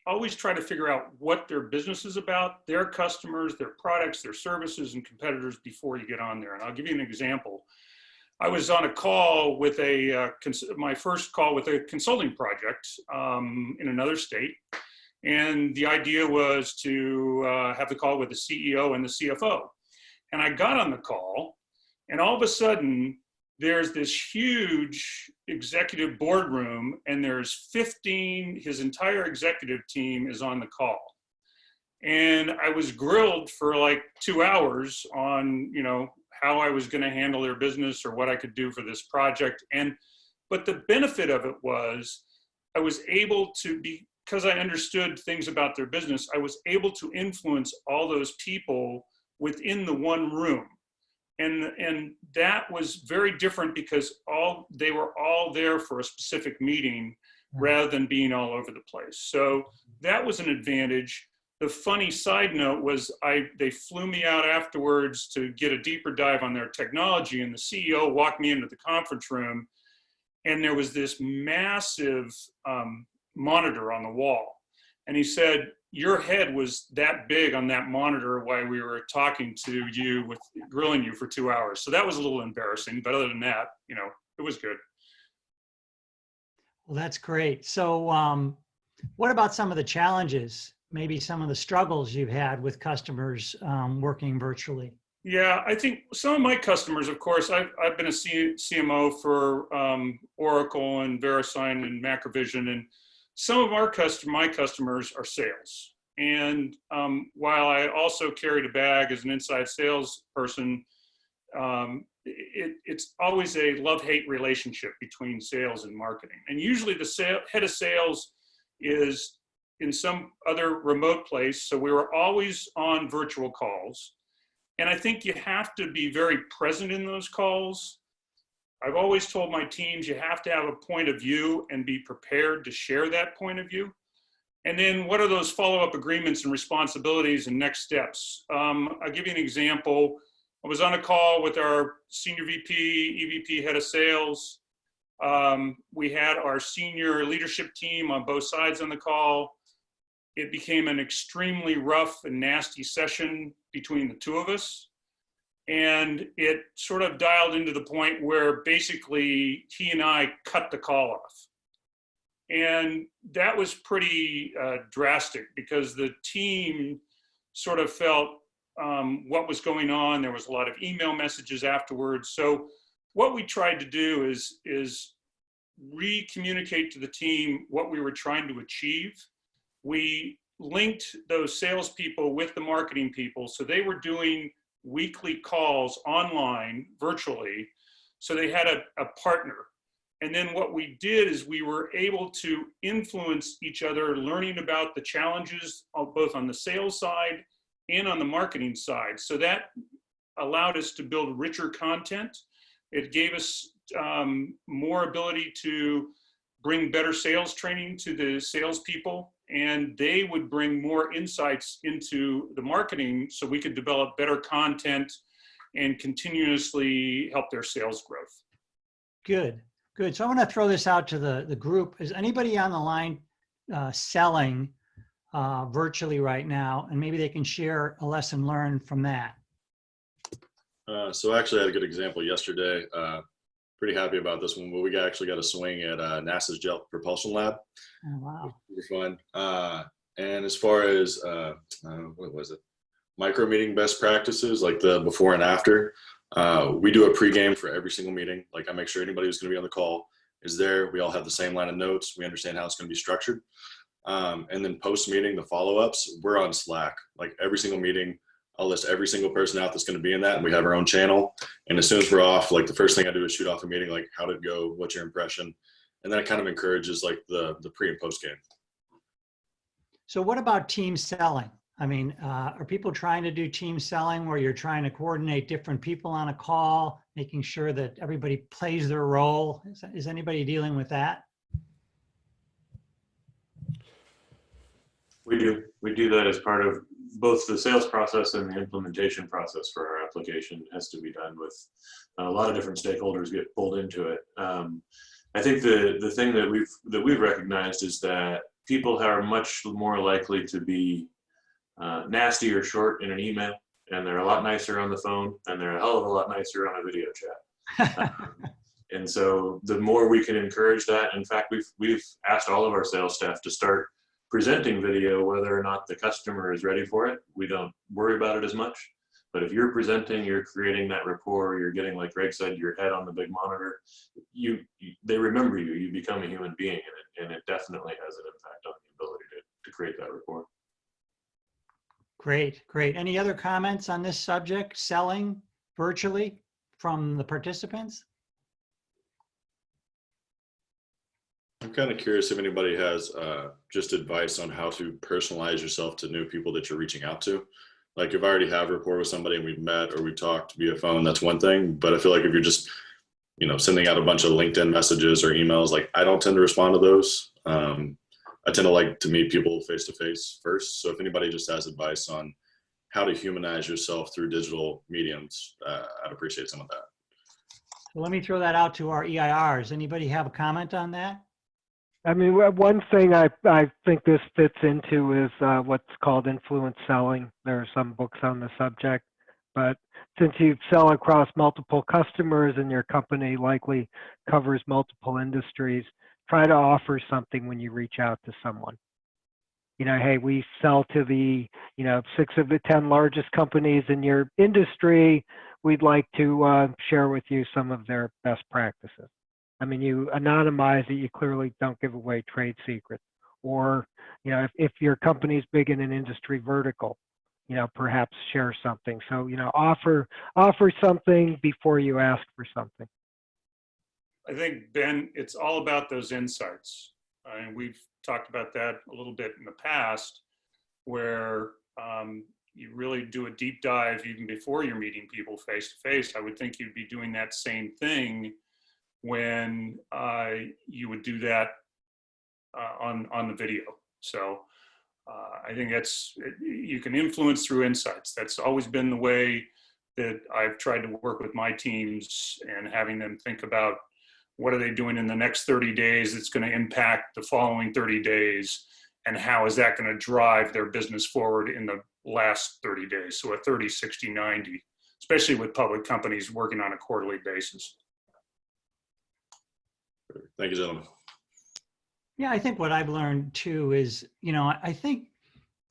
[SPEAKER 5] always tried to figure out what their business is about, their customers, their products, their services, and competitors before you get on there. And I'll give you an example. I was on a call with my first call with a consulting project in another state. And the idea was to have the call with the CEO and the CFO. And I got on the call, and all of a sudden, there's this huge executive boardroom, and there's 15, his entire executive team is on the call. And I was grilled for like 2 hours on, how I was going to handle their business or what I could do for this project. But the benefit of it was I was able to because I understood things about their business, I was able to influence all those people within the one room. And that was very different because they were all there for a specific meeting rather than being all over the place. So that was an advantage. The funny side note was they flew me out afterwards to get a deeper dive on their technology, and the CEO walked me into the conference room, and there was this massive monitor on the wall. And he said, your head was that big on that monitor while we were talking to you, grilling you for 2 hours. So that was a little embarrassing, but other than that, it was good.
[SPEAKER 2] Well, that's great. So what about some of the challenges, maybe some of the struggles you've had with customers working virtually?
[SPEAKER 5] Yeah, I think some of my customers, of course, I've been a CMO for Oracle and VeriSign and Macrovision, and some of my customers are sales. And while I also carried a bag as an inside sales person, it's always a love-hate relationship between sales and marketing. And usually the head of sales is in some other remote place. So we were always on virtual calls. And I think you have to be very present in those calls. I've always told my teams you have to have a point of view and be prepared to share that point of view. And then what are those follow-up agreements and responsibilities and next steps? I'll give you an example. I was on a call with our senior VP, EVP, head of sales. We had our senior leadership team on both sides on the call. It became an extremely rough and nasty session between the two of us. And it sort of dialed into the point where basically he and I cut the call off. And that was pretty drastic because the team sort of felt what was going on. There was a lot of email messages afterwards. So what we tried to do is re-communicate to the team what we were trying to achieve. We linked those salespeople with the marketing people. So they were doing weekly calls online, virtually. So they had a partner. And then what we did is we were able to influence each other, learning about the challenges both on the sales side and on the marketing side. So that allowed us to build richer content. It gave us more ability to bring better sales training to the salespeople, and they would bring more insights into the marketing so we could develop better content and continuously help their sales growth.
[SPEAKER 2] Good, good. So I want to throw this out to the group. Is anybody on the line selling virtually right now? And maybe they can share a lesson learned from that.
[SPEAKER 10] So actually I had a good example yesterday. Pretty happy about this one, but we actually got a swing at NASA's Jet Propulsion Lab.
[SPEAKER 2] Oh, wow.
[SPEAKER 10] Super fun. And as far as, what was it? Micro meeting best practices, like the before and after. We do a pregame for every single meeting. Like I make sure anybody who's going to be on the call is there. We all have the same line of notes. We understand how it's going to be structured. And then post meeting, the follow-ups, we're on Slack. Like every single meeting, I'll list every single person out that's going to be in that, and we have our own channel. And as soon as we're off, like the first thing I do is shoot off a meeting, like how did it go? What's your impression? And then it kind of encourages like the pre and post game.
[SPEAKER 2] So what about team selling? I mean, are people trying to do team selling where you're trying to coordinate different people on a call, making sure that everybody plays their role? Is anybody dealing with that?
[SPEAKER 7] We do. We do that as part of both the sales process and the implementation process for our application. It has to be done with a lot of different stakeholders get pulled into it. I think the thing that we've recognized is that people are much more likely to be nasty or short in an email, and they're a lot nicer on the phone, and they're a hell of a lot nicer on a video chat. And so the more we can encourage that, in fact, we've asked all of our sales staff to start presenting video, whether or not the customer is ready for it. We don't worry about it as much. But if you're presenting, you're creating that rapport, you're getting, like Greg said, your head on the big monitor, they remember you, you become a human being in it, and it definitely has an impact on the ability to create that rapport.
[SPEAKER 2] Great, great. Any other comments on this subject, selling virtually, from the participants?
[SPEAKER 10] I'm kind of curious if anybody has just advice on how to personalize yourself to new people that you're reaching out to. Like if I already have rapport with somebody and we've met or we talked via phone, that's one thing. But I feel like if you're just, sending out a bunch of LinkedIn messages or emails, like I don't tend to respond to those. I tend to like to meet people face to face first. So if anybody just has advice on how to humanize yourself through digital mediums, I'd appreciate some of that.
[SPEAKER 2] So let me throw that out to our EIRs. Anybody have a comment on that?
[SPEAKER 4] I mean, one thing I think this fits into is what's called influence selling. There are some books on the subject, but since you sell across multiple customers and your company likely covers multiple industries, try to offer something when you reach out to someone. Hey, we sell to the 6 of the 10 largest companies in your industry. We'd like to share with you some of their best practices. I mean, you anonymize it, you clearly don't give away trade secrets. Or, if your company's big in an industry vertical, perhaps share something. So, offer something before you ask for something.
[SPEAKER 5] I think, Ben, it's all about those insights. And we've talked about that a little bit in the past, where you really do a deep dive even before you're meeting people face to face. I would think you'd be doing that same thing when you would do that on the video. So I think you can influence through insights. That's always been the way that I've tried to work with my teams, and having them think about what are they doing in the next 30 days that's going to impact the following 30 days, and how is that going to drive their business forward in the last 30 days. So a 30, 60, 90, especially with public companies working on a quarterly basis.
[SPEAKER 10] Thank you, gentlemen.
[SPEAKER 2] Yeah, I think what I've learned too is, I think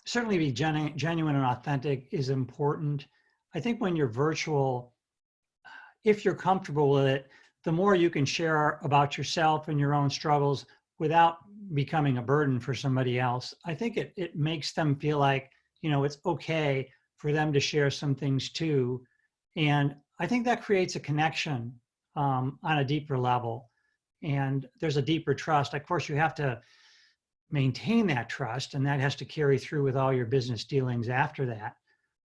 [SPEAKER 2] certainly be genuine and authentic is important. I think when you're virtual, if you're comfortable with it, the more you can share about yourself and your own struggles without becoming a burden for somebody else, I think it makes them feel like, it's okay for them to share some things too. And I think that creates a connection on a deeper level. And there's a deeper trust. Of course, you have to maintain that trust, and that has to carry through with all your business dealings after that.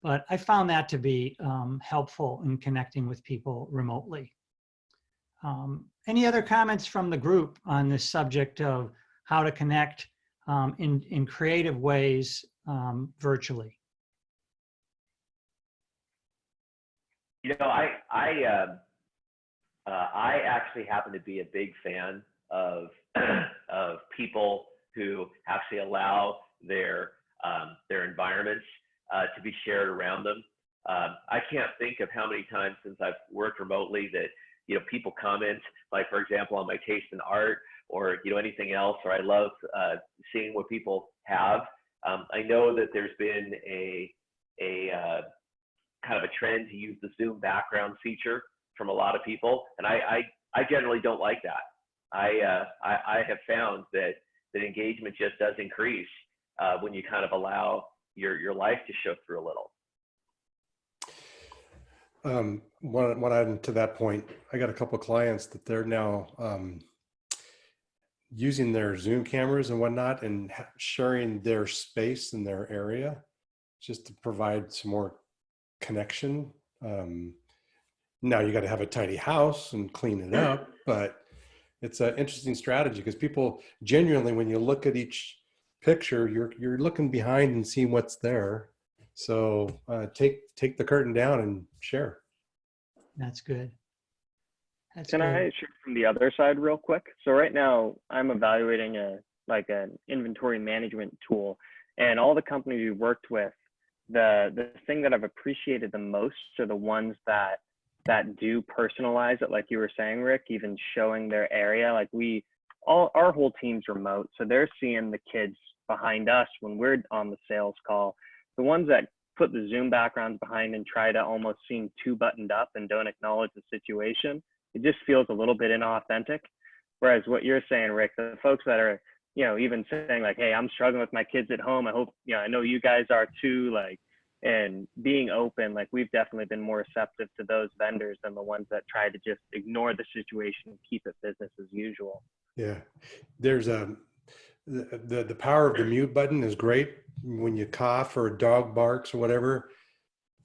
[SPEAKER 2] But I found that to be helpful in connecting with people remotely. Any other comments from the group on this subject of how to connect in creative ways virtually?
[SPEAKER 3] I actually happen to be a big fan of people who actually allow their environments to be shared around them. I can't think of how many times since I've worked remotely that people comment, like for example, on my taste in art or anything else, or I love seeing what people have. I know that there's been a kind of a trend to use the Zoom background feature from a lot of people, and I generally don't like that. I have found that engagement just does increase when you kind of allow your life to show through a little.
[SPEAKER 6] One item to that point, I got a couple of clients that they're now using their Zoom cameras and whatnot and sharing their space in their area just to provide some more connection. Now you got to have a tidy house and clean it up, but it's an interesting strategy because people genuinely, when you look at each picture, you're looking behind and seeing what's there. So take the curtain down and share.
[SPEAKER 2] That's good. That's
[SPEAKER 11] Can
[SPEAKER 2] good.
[SPEAKER 11] I share from the other side real quick? So right now I'm evaluating an inventory management tool, and all the companies we worked with, the thing that I've appreciated the most are the ones that do personalize it, like you were saying, Rick, even showing their area. Like our whole team's remote, so they're seeing the kids behind us when we're on the sales call. The ones that put the Zoom backgrounds behind and try to almost seem too buttoned up and don't acknowledge the situation, it just feels a little bit inauthentic. Whereas what you're saying, Rick, the folks that are, even saying like, hey, I'm struggling with my kids at home. I hope, I know you guys are too, like, and being open, like we've definitely been more receptive to those vendors than the ones that try to just ignore the situation and keep it business as usual.
[SPEAKER 6] Yeah, there's the power of the mute button is great. When you cough or a dog barks or whatever,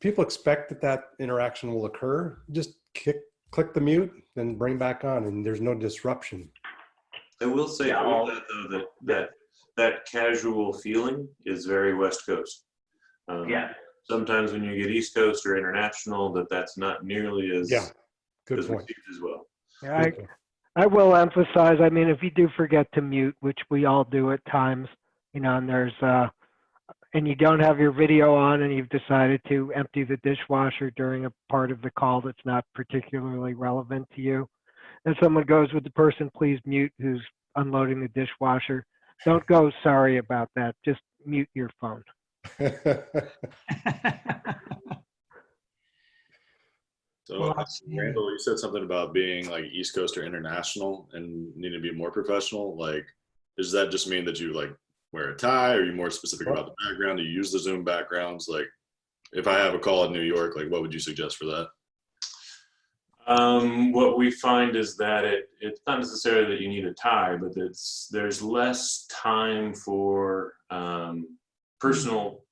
[SPEAKER 6] people expect that interaction will occur. Just click the mute, then bring back on, and there's no disruption.
[SPEAKER 7] I will say that casual feeling is very West Coast. Sometimes when you get East Coast or international, that's not nearly as
[SPEAKER 6] good
[SPEAKER 7] as
[SPEAKER 6] point
[SPEAKER 7] received as well.
[SPEAKER 4] Yeah, I will emphasize, I mean, if you do forget to mute, which we all do at times, and there's and you don't have your video on and you've decided to empty the dishwasher during a part of the call that's not particularly relevant to you, and someone goes, with the person please mute who's unloading the dishwasher, don't go, sorry about that, just mute your phone.
[SPEAKER 10] So, Randall, you said something about being like East Coast or international and needing to be more professional. Like, does that just mean that you like wear a tie? Or are you more specific about the background? Do you use the Zoom backgrounds? Like, if I have a call in New York, like, what would you suggest for that?
[SPEAKER 7] What we find is that it's not necessarily that you need a tie, but there's less time for personal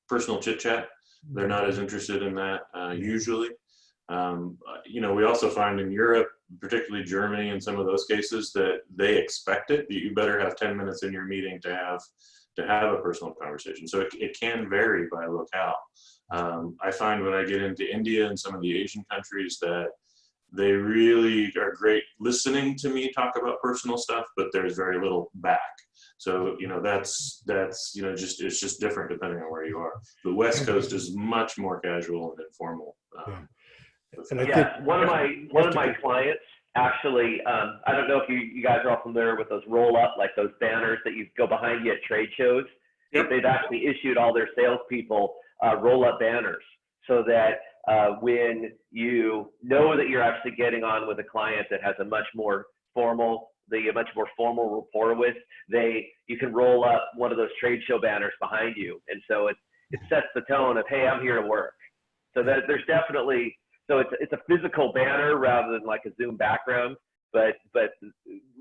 [SPEAKER 7] chit chat. They're not as interested in that usually. We also find in Europe, particularly Germany in some of those cases, that they expect it. You better have 10 minutes in your meeting to have a personal conversation. So it can vary by locale. I find when I get into India and some of the Asian countries that they really are great listening to me talk about personal stuff, but there's very little back. So, it's just different depending on where you are. The West Coast is much more casual and informal.
[SPEAKER 3] One of my clients actually, I don't know if you guys are all familiar with those roll up, like those banners that you go behind you at trade shows. Yep. They've actually issued all their salespeople roll up banners so that when you know that you're actually getting on with a client that has a much more formal rapport with, you can roll up one of those trade show banners behind you, and so it sets the tone of, hey, I'm here to work. So that there's definitely, so it's a physical banner rather than like a Zoom background, but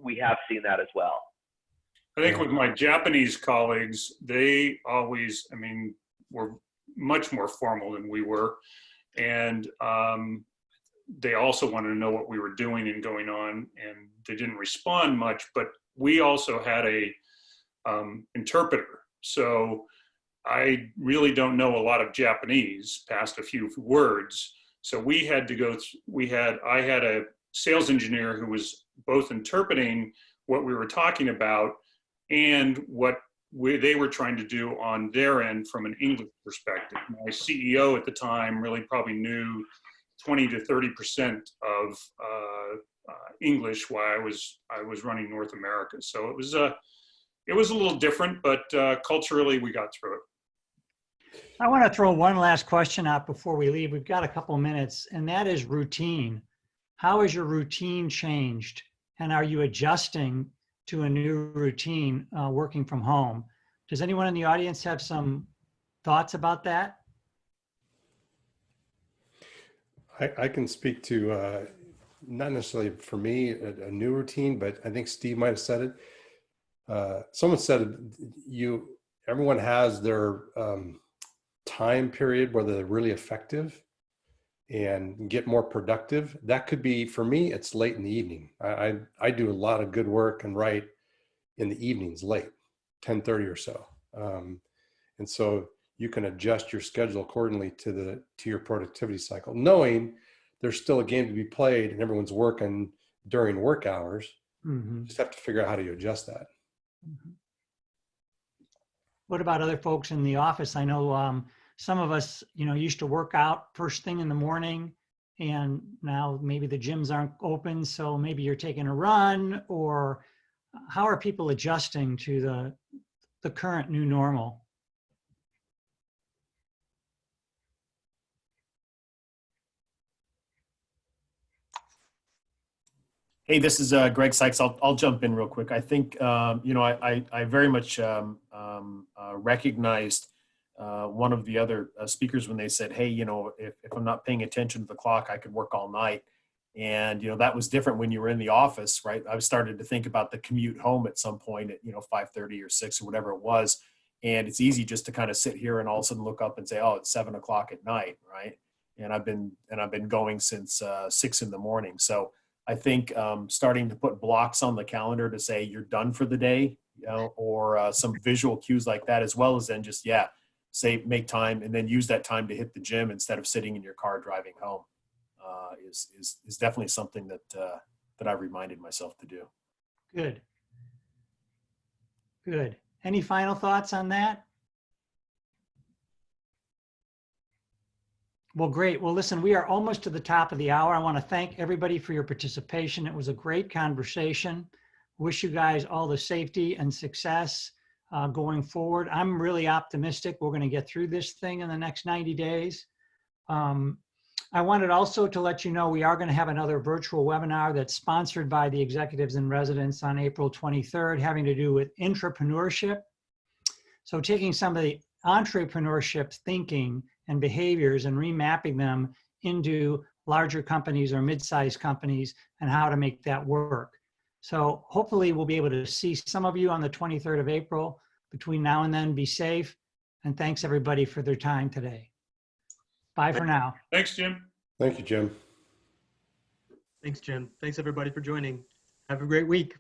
[SPEAKER 3] we have seen that as well.
[SPEAKER 5] I think with my Japanese colleagues, they always, were much more formal than we were, and they also wanted to know what we were doing and going on, and they didn't respond much, but we also had a interpreter. So I really don't know a lot of Japanese past a few words. So we had to go, I had a sales engineer who was both interpreting what we were talking about and what they were trying to do on their end from an English perspective. My CEO at the time really probably knew 20 to 30% of English while I was running North America. So it was a little different, but culturally we got through it.
[SPEAKER 2] I want to throw one last question out before we leave. We've got a couple minutes, and that is routine. How has your routine changed? And are you adjusting to a new routine working from home? Does anyone in the audience have some thoughts about that?
[SPEAKER 6] I can speak to, not necessarily for me, a new routine, but I think Steve might have said it. Someone said everyone has their time period where they're really effective and get more productive, that could be, for me, it's late in the evening. I do a lot of good work and write in the evenings, late, 10:30 or so. And so you can adjust your schedule accordingly to your productivity cycle, knowing there's still a game to be played and everyone's working during work hours. You just have to figure out how to adjust that.
[SPEAKER 2] What about other folks in the office? I know some of us, used to work out first thing in the morning, and now maybe the gyms aren't open, so maybe you're taking a run, or how are people adjusting to the current new normal?
[SPEAKER 8] Hey, this is Greg Sykes. I'll jump in real quick. I think, I very much recognized one of the other speakers when they said, hey, if I'm not paying attention to the clock, I could work all night. And, that was different when you were in the office, right? I started to think about the commute home at some point at, 5:30 or 6 or whatever it was. And it's easy just to kind of sit here and all of a sudden look up and say, oh, it's 7 o'clock at night, right? And I've been going since 6 in the morning. So I think starting to put blocks on the calendar to say you're done for the day, or some visual cues like that, as well as then just, say, make time and then use that time to hit the gym instead of sitting in your car driving home, is definitely something that I've reminded myself to do.
[SPEAKER 2] Good. Good. Any final thoughts on that? Well, great. Well, listen, we are almost to the top of the hour. I want to thank everybody for your participation. It was a great conversation. Wish you guys all the safety and success going forward. I'm really optimistic we're going to get through this thing in the next 90 days. I wanted also to let you know we are going to have another virtual webinar that's sponsored by the Executives in Residence on April 23rd, having to do with intrapreneurship. So taking some of the entrepreneurship thinking and behaviors and remapping them into larger companies or mid-sized companies and how to make that work. So hopefully we'll be able to see some of you on the 23rd of April. Between now and then, be safe. And thanks everybody for their time today. Bye for now.
[SPEAKER 5] Thanks, Jim.
[SPEAKER 6] Thank you, Jim.
[SPEAKER 1] Thanks, Jim. Thanks everybody for joining. Have a great week.